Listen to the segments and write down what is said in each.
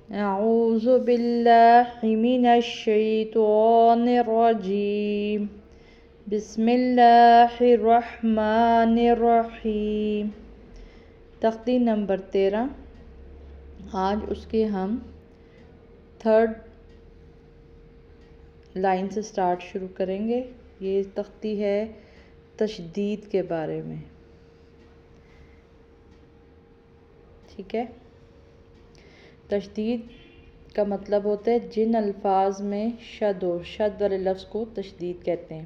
اعوذ باللہ من الشیطان الرجیم بسم اللہ الرحمن الرحیم۔ تختی نمبر 13۔ آج اس کے ہم 3rd لائن سے شروع کریں گے۔ یہ تختی ہے تشدید کے بارے میں، ٹھیک ہے۔ تشدید کا مطلب ہوتا ہے جن الفاظ میں شد ہو، شد والے لفظ کو تشدید کہتے ہیں۔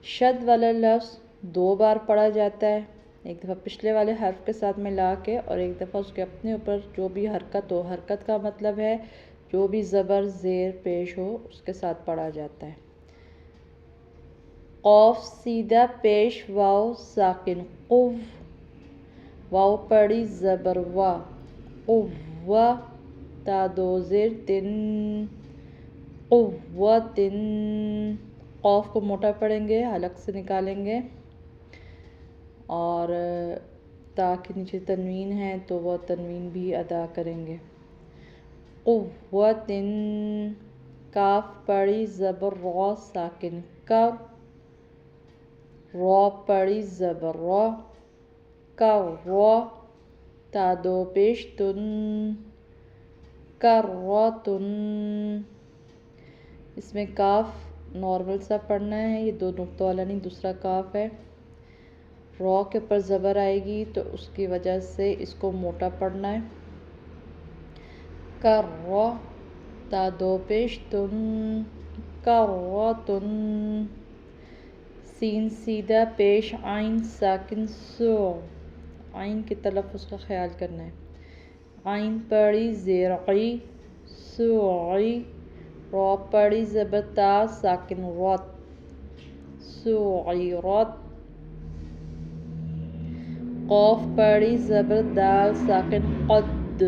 شد والا لفظ 2 بار پڑھا جاتا ہے، ایک دفعہ پچھلے والے حرف کے ساتھ ملا کے اور ایک دفعہ اس کے اپنے اوپر جو بھی حرکت ہو۔ حرکت کا مطلب ہے جو بھی زبر زیر پیش ہو اس کے ساتھ پڑھا جاتا ہے۔ قوف سیدھا پیش واو ساکن قو، واو پڑی زبر وا، قوہ، تا 2 زیر تن، قوتن۔ قوف کو موٹا پڑھیں گے، حلق سے نکالیں گے، اور تا کے نیچے تنوین ہے تو وہ تنوین بھی ادا کریں گے۔ قوتن۔ کاف پڑی زبر را ساکن کا، را پڑی زبر را، کا را، تا 2 پیش تن، کرتن۔ اس میں کاف نارمل سا پڑھنا ہے، یہ 2 نقطوں والا نہیں، دوسرا کاف ہے۔ را کے اوپر زبر آئے گی تو اس کی وجہ سے اس کو موٹا پڑھنا ہے۔ کر را، تا 2 پیش تن، کرتن۔ سین سیدھا پیش عین ساکن سو، عین کے تلفظ کا خیال کرنا ہے۔ عین پڑی زیر عی، سوعی۔ را پڑی زبر تا ساکن رت، سعیرت۔ قوف پڑی زبر دال ساکن قد۔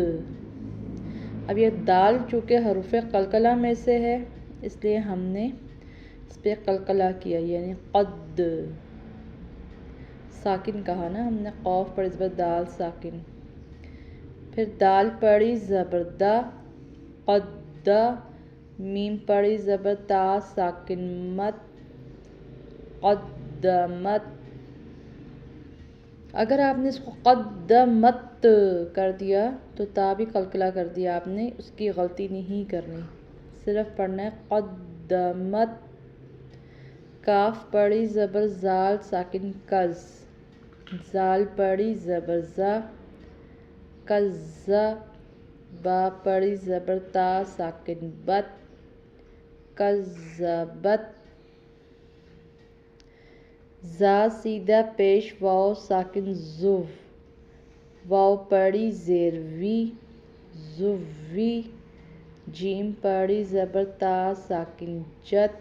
اب یہ دال چونکہ حروف قلقلہ میں سے ہے اس لیے ہم نے اس پہ قلقلہ کیا، یعنی قد ساکن کہا نا ہم نے۔ قوف پڑی زبر دال ساکن، پھر دال پڑی زبر دا، قد، میم پڑی زبر تا ساکن مت، قدمت۔ اگر آپ نے اس کو قدمت کر دیا تو تا بھی قلقلہ کر دیا آپ نے، اس کی غلطی نہیں کرنی، صرف پڑھنا ہے قدمت۔ کاف پڑی زبر زال ساکن کز، زال پڑی زبر زا، کز۔ با پڑی زبر تا ساکن بت، کذبت۔ زا سیدھا پیش واو ساکن زو، واو پڑی زیر وی، زوی۔ جیم پڑی زبر تا ساکن جت،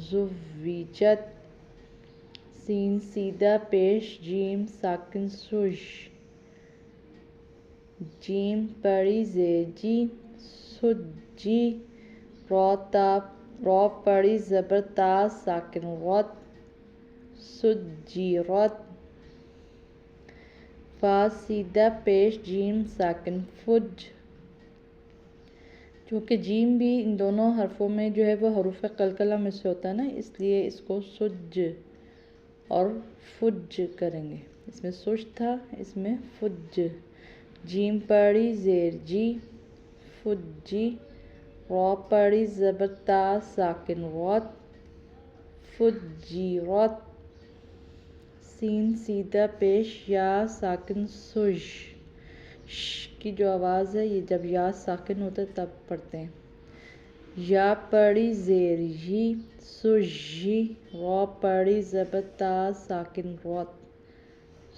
زویجت۔ سین سیدھا پیش جیم ساکن سوش، جیم پڑی زیر جی، سجی۔ را پڑی زبر تا ساکن رت، سجیرت۔ فا سیدھا پیش جیم ساکن فج، چونکہ جیم بھی ان دونوں حرفوں میں جو ہے وہ حروف قلقلہ میں سے ہوتا ہے نا، اس لیے اس کو سج اور فج کریں گے۔ اس میں سج تھا، اس میں فج۔ جیم پڑی زیر جی، فجی۔ را پڑی زبر تا ساکن رت، فجیرت۔ سین سیدھا پیش یا ساکن سج، ش کی جو آواز ہے یہ جب یا ساکن ہوتا ہے تب پڑھتے ہیں۔ یا پڑی زیر یی، سجی۔ را پڑی زبر تا ساکن رت،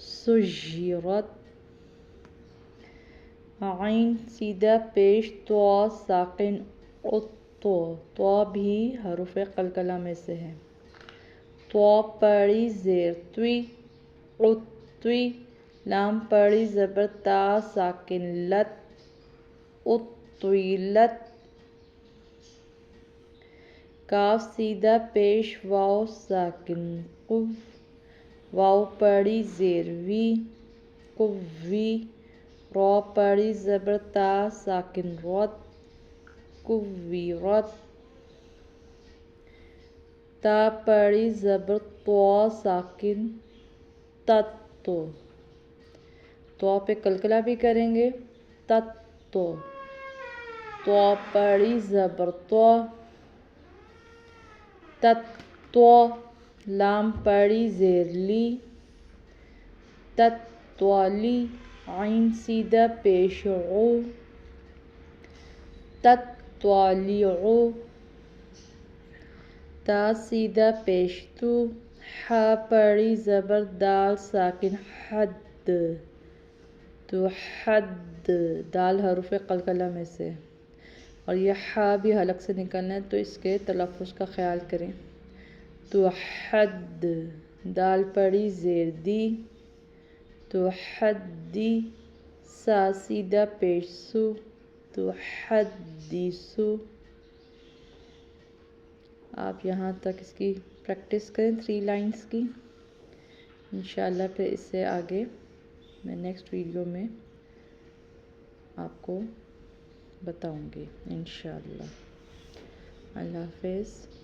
سجیرت۔ عین سیدھا پیش تو ساکن اتو، تو بھی حروف قلقلہ میں سے ہے۔ تو پڑی زیر توی، اتوی۔ لام پڑی زبر تا ساکن لت، اتویلت۔ کاف سیدھا پیش واو ساکن قو، واو پڑی زیر وی، قوی۔ را پڑی زبر تا ساکن رات کویرت تا پڑی زبر تو ساکن تت تو پہ کلکلا بھی کریں گے تت تو پڑی زبر تو تت تو لام پڑی زیر لی تت توالی عین سیدھا پیش عو تت توالیعو تا سیدھا پیش تو ح پڑی زبر دال ساکن حد تو حد دال حروف قلقلہ میں سے اور یہ ح بھی حلق سے نکلنا ہے تو اس کے تلفظ کا خیال کریں تو حد دال پڑی زیر دی تو حدی سا سیدھا پیش سو تو حدیثو آپ یہاں تک اس کی پریکٹس کریں 3 لائنز کی انشاءاللہ پھر اس سے آگے میں نیکسٹ ویڈیو میں آپ کو بتاؤں گی انشاءاللہ اللہ حافظ